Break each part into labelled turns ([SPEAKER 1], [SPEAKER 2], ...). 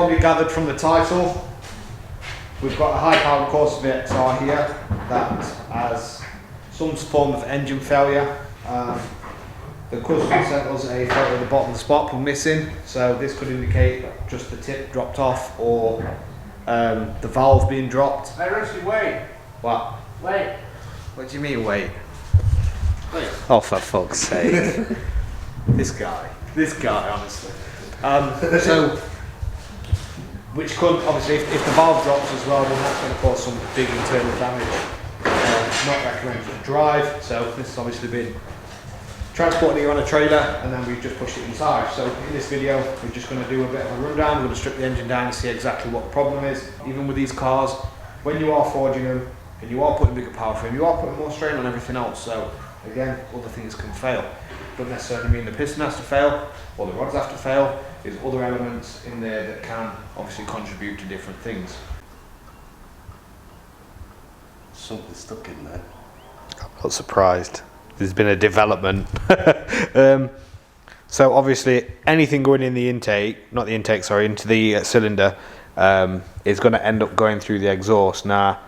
[SPEAKER 1] probably gathered from the title, we've got a high-powered Corsa VXR here that has some form of engine failure. The customer sent us a photo of the bottom of the spark plug missing, so this could indicate just the tip dropped off or the valve being dropped.
[SPEAKER 2] Hey Rusty, wait.
[SPEAKER 1] What?
[SPEAKER 2] Wait.
[SPEAKER 1] What do you mean wait?
[SPEAKER 2] Wait.
[SPEAKER 1] Oh, for fuck's sake. This guy, honestly. So, which could, obviously, if the valve drops as well, then that's going to cause some big internal damage. Not recommended to drive, so this has obviously been transported here on a trailer and then we've just pushed it inside. So in this video, we're just going to do a bit of a rundown. We're going to strip the engine down and see exactly what the problem is. Even with these cars, when you are forging them and you are putting bigger power through them, you are putting more strain on everything else. So again, other things can fail. Doesn't necessarily mean the piston has to fail or the rods have to fail. There's other elements in there that can obviously contribute to different things.
[SPEAKER 2] Something's stuck in there.
[SPEAKER 1] I'm not surprised. There's been a development. So obviously anything going in the intake, not the intake, sorry, into the cylinder is going to end up going through the exhaust. Now,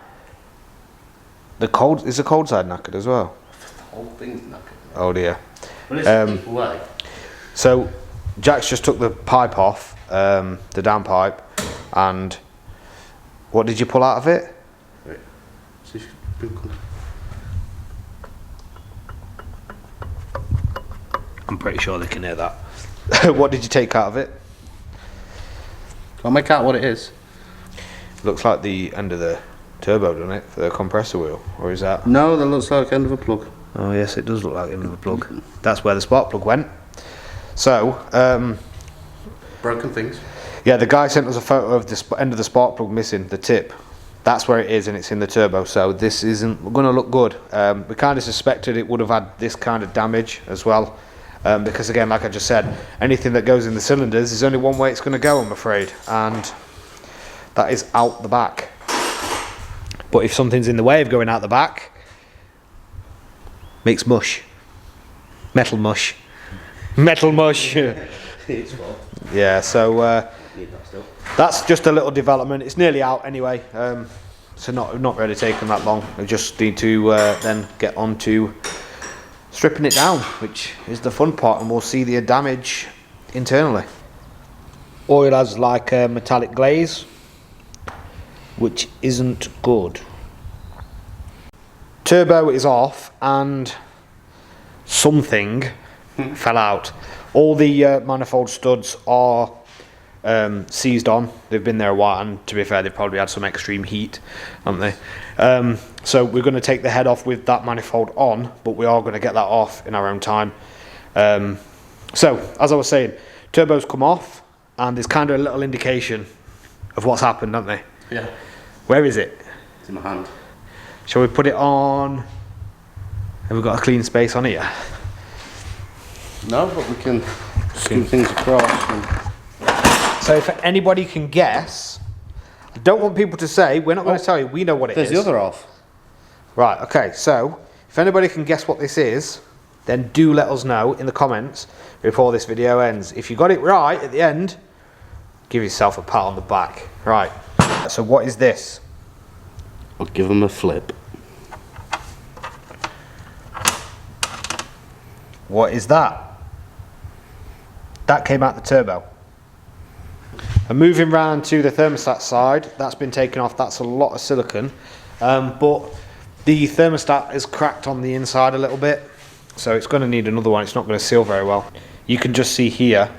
[SPEAKER 1] is the cold side knackered as well?
[SPEAKER 2] The whole thing's knackered.
[SPEAKER 1] Oh dear.
[SPEAKER 2] Well, it's away.
[SPEAKER 1] So Jack's just took the pipe off, the downpipe, and what did you pull out of it?
[SPEAKER 2] Wait. See if you can...
[SPEAKER 1] I'm pretty sure they can hear that. What did you take out of it?
[SPEAKER 2] I'll make out what it is.
[SPEAKER 1] Looks like the end of the turbo, doesn't it, for the compressor wheel? Or is that?
[SPEAKER 2] No, that looks like the end of a plug.
[SPEAKER 1] Oh yes, it does look like the end of a plug. That's where the spark plug went. So,
[SPEAKER 2] broken things.
[SPEAKER 1] yeah, the guy sent us a photo of the end of the spark plug missing, the tip. That's where it is, and it's in the turbo, so this isn't going to look good. We kind of suspected it would have had this kind of damage as well. Because again, like I just said, anything that goes in the cylinders, there's only one way it's going to go, I'm afraid, and that is out the back. But if something's in the way of going out the back, makes mush. Metal mush. Metal mush.
[SPEAKER 2] It's fault.
[SPEAKER 1] Yeah, so that's just a little development. It's nearly out anyway, so not really taking that long. I just need to then get on to stripping it down, which is the fun part, and we'll see the damage internally. Oil has like a metallic glaze, which isn't good. Turbo is off and something fell out. All the manifold studs are seized on. They've been there a while, and to be fair, they've probably had some extreme heat, haven't they? So we're going to take the head off with that manifold on, but we are going to get that off in our own time. So as I was saying, turbos come off and there's kind of a little indication of what's happened, don't they?
[SPEAKER 2] Yeah.
[SPEAKER 1] Where is it?
[SPEAKER 2] It's in my hand.
[SPEAKER 1] Shall we put it on? Have we got a clean space on here?
[SPEAKER 2] No, but we can scoot things across. And...
[SPEAKER 1] So if anybody can guess, I don't want people to say, we're not going to tell you, we know what it is.
[SPEAKER 2] There's the other off.
[SPEAKER 1] Right, okay, so if anybody can guess what this is, then do let us know in the comments before this video ends. If you got it right at the end, give yourself a pat on the back. Right, so what is this?
[SPEAKER 2] I'll give them a flip.
[SPEAKER 1] What is that? That came out the turbo. And moving round to the thermostat side, that's been taken off. That's a lot of silicone, but the thermostat is cracked on the inside a little bit, so it's going to need another one. It's not going to seal very well. You can just see here,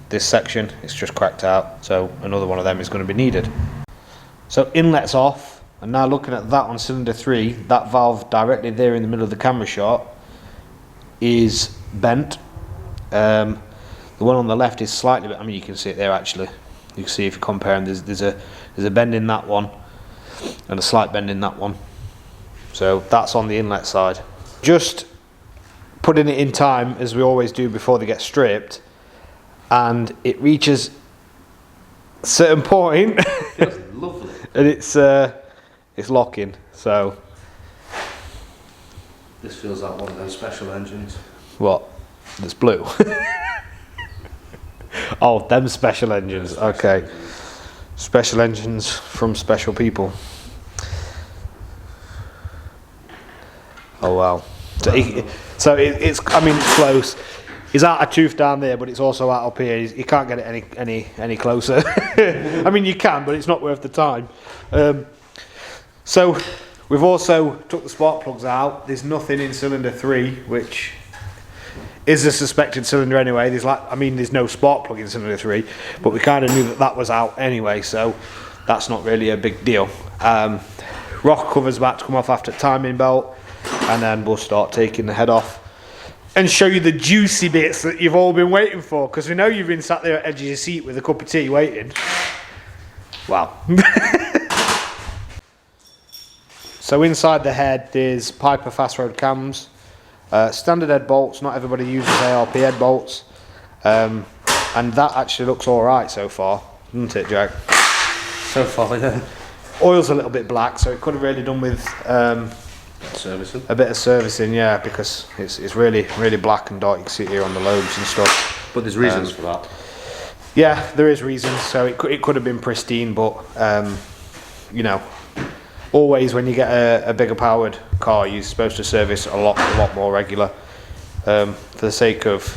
[SPEAKER 1] this section, it's just cracked out, so another one of them is going to be needed. So inlet's off, and now looking at that on cylinder 3, that valve directly there in the middle of the camera shot is bent. The one on the left is slightly bit, I mean you can see it there actually. You can see if you compare them, there's a bend in that one and a slight bend in that one. So that's on the inlet side. Just putting it in time, as we always do before they get stripped, and it reaches a certain point.
[SPEAKER 2] Feels lovely.
[SPEAKER 1] And it's locking. So
[SPEAKER 2] this feels like one of those special engines.
[SPEAKER 1] what? That's blue. Oh, them special engines. Okay. Special engines from special people. Oh wow. So it's I mean it's close. He's out a tooth down there, but it's also out up here. You can't get it any closer. I mean you can, but it's not worth the time. So we've also took the spark plugs out. There's nothing in cylinder 3, which is a suspected cylinder anyway. There's no spark plug in cylinder 3, but we kind of knew that was out anyway, so that's not really a big deal. Rocker cover's about to come off after timing belt, and then we'll start taking the head off and show you the juicy bits that you've all been waiting for, because we know you've been sat there at the edge of your seat with a cup of tea waiting. Wow. So inside the head there's Piper Fast Road cams, standard head bolts. Not everybody uses ARP head bolts, and that actually looks alright so far, doesn't it, Jack?
[SPEAKER 2] So far, yeah.
[SPEAKER 1] Oil's a little bit black, so it could have really done with
[SPEAKER 2] Servicing.
[SPEAKER 1] a bit of servicing, yeah, because it's really black and dark. You can see it here on the lobes and stuff.
[SPEAKER 2] But there's reasons for that.
[SPEAKER 1] Yeah, there is reasons. So it could have been pristine, but you know, always when you get a bigger powered car, you're supposed to service a lot more regular, for the sake of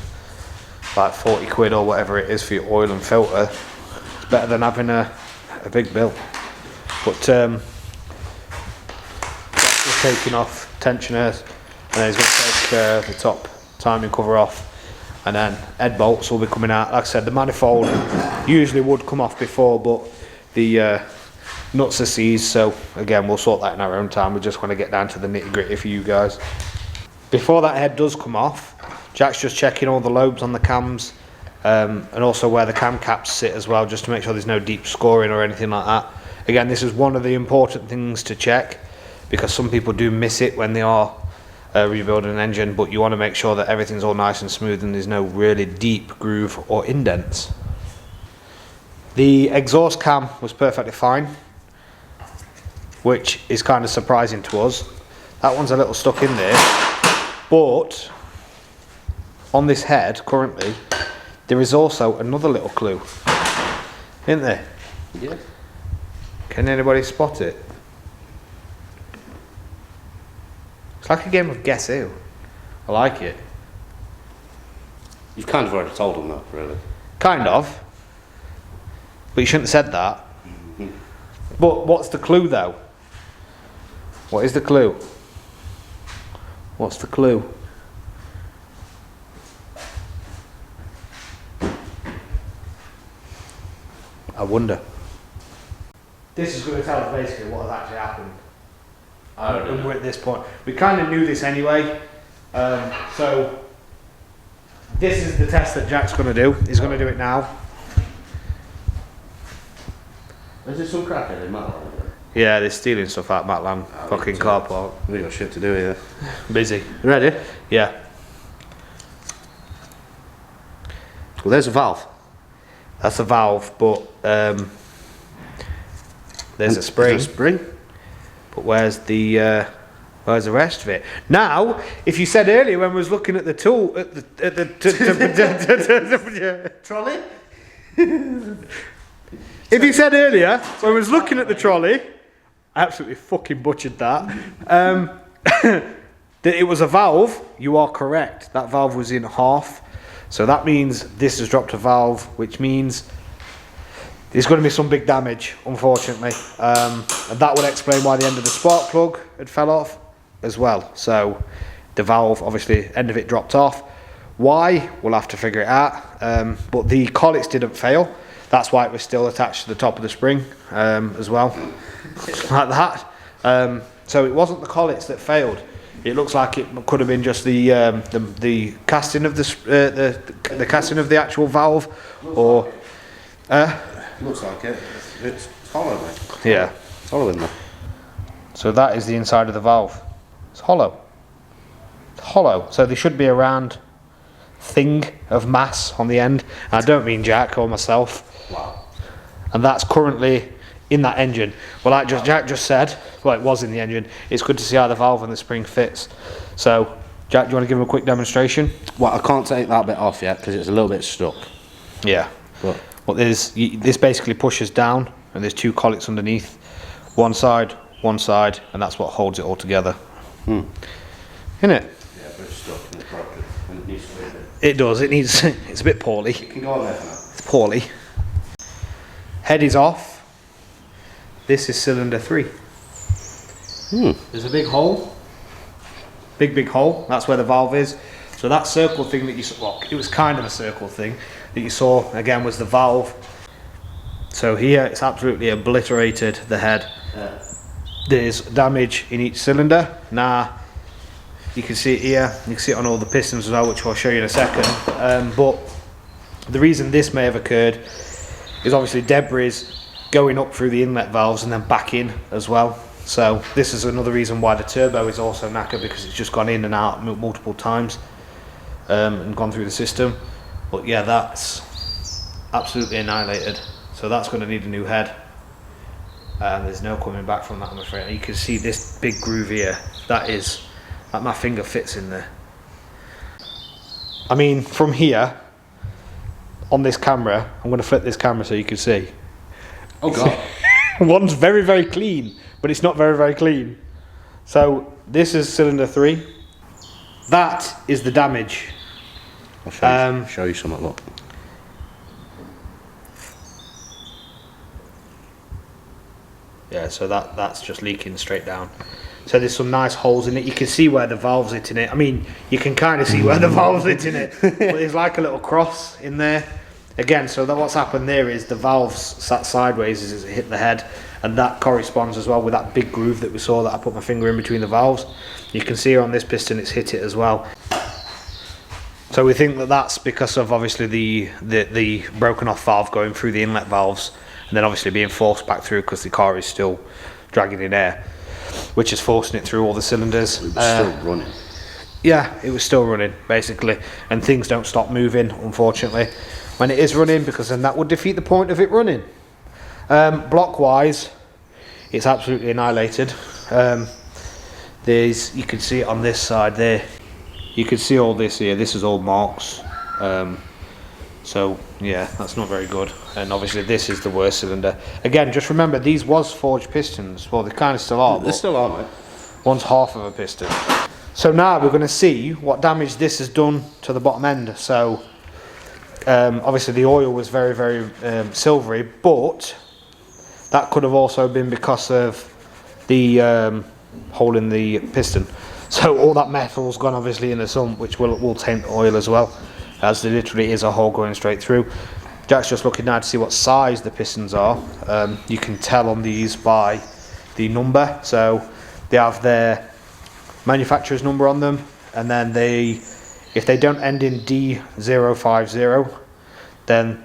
[SPEAKER 1] like 40 quid or whatever it is for your oil and filter. It's better than having a big bill. But that's just taking off tensioners, and then he's going to take the top timing cover off, and then head bolts will be coming out. Like I said, the manifold usually would come off before, but the nuts are seized, so again we'll sort that in our own time. We just want to get down to the nitty gritty for you guys. Before that head does come off, Jack's just checking all the lobes on the cams, and also where the cam caps sit as well, just to make sure there's no deep scoring or anything like that. Again, this is one of the important things to check, because some people do miss it when they are rebuilding an engine, but you want to make sure that everything's all nice and smooth and there's no really deep groove or indents. The exhaust cam was perfectly fine, which is kind of surprising to us. That one's a little stuck in there, but on this head currently there is also another little clue, isn't there?
[SPEAKER 2] Yeah.
[SPEAKER 1] Can anybody spot it? It's like a game of guess who. I like it.
[SPEAKER 2] You've kind of already told them that, really.
[SPEAKER 1] Kind of. But you shouldn't have said that. But what's the clue though? What is the clue? What's the clue? I wonder. This is going to tell us basically what has actually happened. And we're at this point. We kind of knew this anyway. So this is the test that Jack's going to do. He's going to do it now.
[SPEAKER 2] Is there some crack in it, Matt?
[SPEAKER 1] Yeah, they're stealing stuff out Matland fucking car park.
[SPEAKER 2] We got shit to do here.
[SPEAKER 1] Busy.
[SPEAKER 2] You ready?
[SPEAKER 1] Yeah.
[SPEAKER 2] Well, there's a valve.
[SPEAKER 1] That's a valve, but there's a spring.
[SPEAKER 2] There's a spring.
[SPEAKER 1] But where's the rest of it? Now, if you said earlier when we was looking at the tool at the trolley, if you said earlier when we was looking at the trolley, I absolutely fucking butchered that. That it was a valve. You are correct. That valve was in half, so that means this has dropped a valve, which means there's going to be some big damage, unfortunately, and that would explain why the end of the spark plug had fell off as well. So the valve, obviously, end of it dropped off. Why? We'll have to figure it out. But the collets didn't fail. That's why it was still attached to the top of the spring as well, like that. So it wasn't the collets that failed. It looks like it could have been just the casting of the casting of the actual valve, or.
[SPEAKER 2] Looks like it. It's hollow, mate.
[SPEAKER 1] Yeah.
[SPEAKER 2] It's hollow in there.
[SPEAKER 1] So that is the inside of the valve. It's hollow. It's hollow. So there should be a round thing of mass on the end. And I don't mean Jack or myself.
[SPEAKER 2] Wow.
[SPEAKER 1] And that's currently in that engine. Well, like Jack just said, well, it was in the engine. It's good to see how the valve and the spring fits. So, Jack, do you want to give him a quick demonstration?
[SPEAKER 2] Well, I can't take that bit off yet because it's a little bit stuck.
[SPEAKER 1] Yeah. Well, this basically pushes down and there's two collets underneath, one side, and that's what holds it all together. Isn't it?
[SPEAKER 2] Yeah, but it's stuck in the project and it needs to be a bit.
[SPEAKER 1] It does. It needs. It's a bit poorly.
[SPEAKER 2] It can go on there for now.
[SPEAKER 1] It's poorly. Head is off. This is cylinder 3. There's a big hole. Big hole. That's where the valve is. So that circle thing that you saw, well, it was kind of a circle thing that you saw again was the valve. So here it's absolutely obliterated the head. There's damage in each cylinder. Now you can see it here, you can see it on all the pistons as well, which I'll show you in a second. But the reason this may have occurred is obviously debris going up through the inlet valves and then back in as well. So this is another reason why the turbo is also knackered, because it's just gone in and out multiple times and gone through the system. But yeah, that's absolutely annihilated. So that's going to need a new head. There's no coming back from that, I'm afraid. You can see this big groove here. That is, like, my finger fits in there. I mean, from here on this camera, I'm going to flip this camera so you can see.
[SPEAKER 2] Oh god.
[SPEAKER 1] One's very clean, but it's not very clean. So this is cylinder 3. That is the damage.
[SPEAKER 2] I'll show you something. Look.
[SPEAKER 1] Yeah, so that's just leaking straight down. So there's some nice holes in it. You can see where the valve's hitting it. I mean, you can kind of see where the valve's hitting it, but there's like a little cross in there. Again, so that what's happened there is the valve's sat sideways as it hit the head, and that corresponds as well with that big groove that we saw that I put my finger in between the valves. You can see on this piston it's hit it as well. So we think that that's because of obviously the broken off valve going through the inlet valves, and then obviously being forced back through because the car is still dragging in air, which is forcing it through all the cylinders.
[SPEAKER 2] It was still running.
[SPEAKER 1] Yeah, it was still running basically, and things don't stop moving unfortunately when it is running, because then that would defeat the point of it running. Block wise, it's absolutely annihilated. You can see it on this side there. You can see all this here. This is all marks. So yeah, that's not very good. And obviously this is the worst cylinder. Again, just remember these was forged pistons. Well, they kind of still are.
[SPEAKER 2] They still are, mate.
[SPEAKER 1] One's half of a piston. So now we're going to see what damage this has done to the bottom end. So obviously the oil was very silvery, but that could have also been because of the hole in the piston. So all that metal's gone obviously in the sump, which will taint the oil as well, as there literally is a hole going straight through. Jack's just looking now to see what size the pistons are. You can tell on these by the number. So they have their manufacturer's number on them, and then if they don't end in D050, then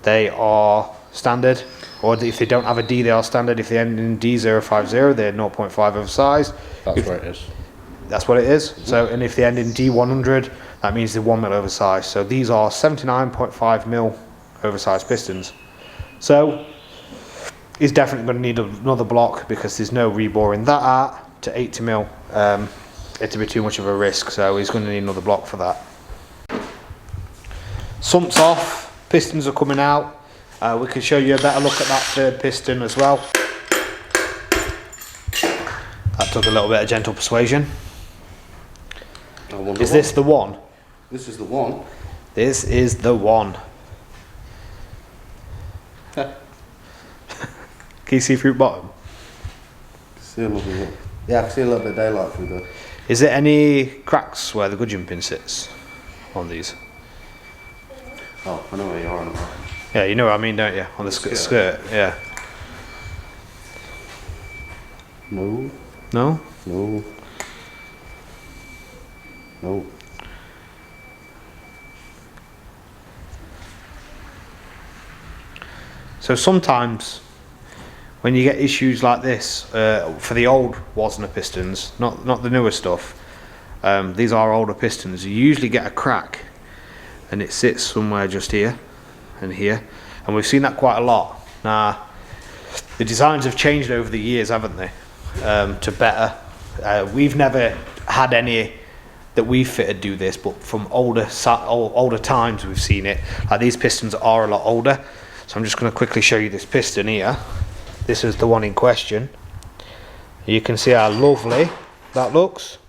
[SPEAKER 1] they are standard, or if they don't have a D, they are standard. If they end in D050, they're 0.5 oversized.
[SPEAKER 2] That's what it is.
[SPEAKER 1] That's what it is. So, and if they end in D100, that means they're 1 mil oversized. So these are 79.5 mil oversized pistons. So he's definitely going to need another block, because there's no reboring that out to 80 mil. It'd be too much of a risk, so he's going to need another block for that. Sump's off, pistons are coming out. We can show you a better look at that third piston as well. That took a little bit of gentle persuasion. Is this the one?
[SPEAKER 2] This is the one.
[SPEAKER 1] This is the one. Can you see through bottom?
[SPEAKER 2] See a little bit. Yeah, I can see a little bit of daylight through there.
[SPEAKER 1] Is there any cracks where the gudgeon pin sits on these?
[SPEAKER 2] Oh, I know where you are on about.
[SPEAKER 1] Yeah, you know what I mean, don't you? On the skirt, yeah.
[SPEAKER 2] No.
[SPEAKER 1] No?
[SPEAKER 2] No. No.
[SPEAKER 1] So sometimes when you get issues like this, for the old Wasner pistons, not the newer stuff, these are older pistons, you usually get a crack and it sits somewhere just here and here, and we've seen that quite a lot. Now the designs have changed over the years, haven't they, to better. We've never had any that we've fitted do this, but from older times we've seen it. Like, these pistons are a lot older. So I'm just going to quickly show you this piston here. this is the one in question. You can see how lovely that looks.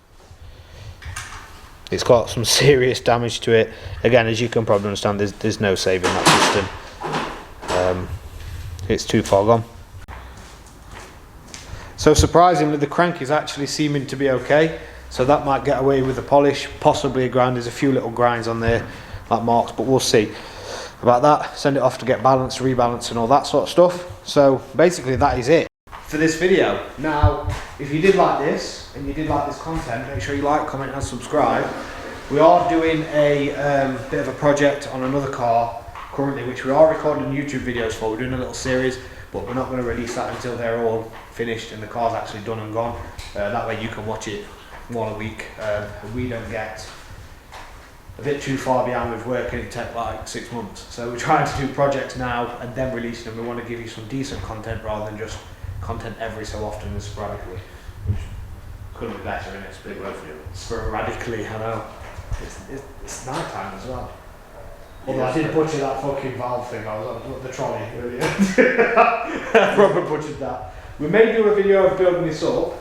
[SPEAKER 1] It's got some serious damage to it. Again, as you can probably understand, there's no saving that piston. It's too far gone. So surprisingly, the crank is actually seeming to be okay. So that might get away with the polish, possibly a grind. There's a few little grinds on there, like marks, but we'll see about that. Send it off to get balanced, rebalance and all that sort of stuff. So basically that is it for this video. Now, if you did like this and you did like this content, make sure you like, comment and subscribe. We are doing a bit of a project on another car currently, which we are recording YouTube videos for. We're doing a little series, but we're not going to release that until they're all finished and the car's actually done and gone. That way you can watch it one a week, and we don't get a bit too far behind with work and it take like 6 months. So we're trying to do projects now and then releasing them. We want to give you some decent content rather than just content every so often and sporadically, which couldn't be better, innit? It's a big word for you. Sporadically, I know. It's night time as well. Although I did butcher that fucking valve thing, I was on the trolley earlier. I probably butchered that. We may do a video of building this up.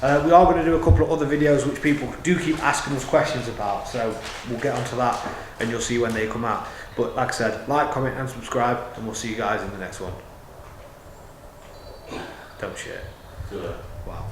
[SPEAKER 1] We are going to do a couple of other videos which people do keep asking us questions about, so we'll get onto that and you'll see when they come out. But like I said, like, comment and subscribe, and we'll see you guys in the next one. Don't share.
[SPEAKER 2] Do it.
[SPEAKER 1] Wow.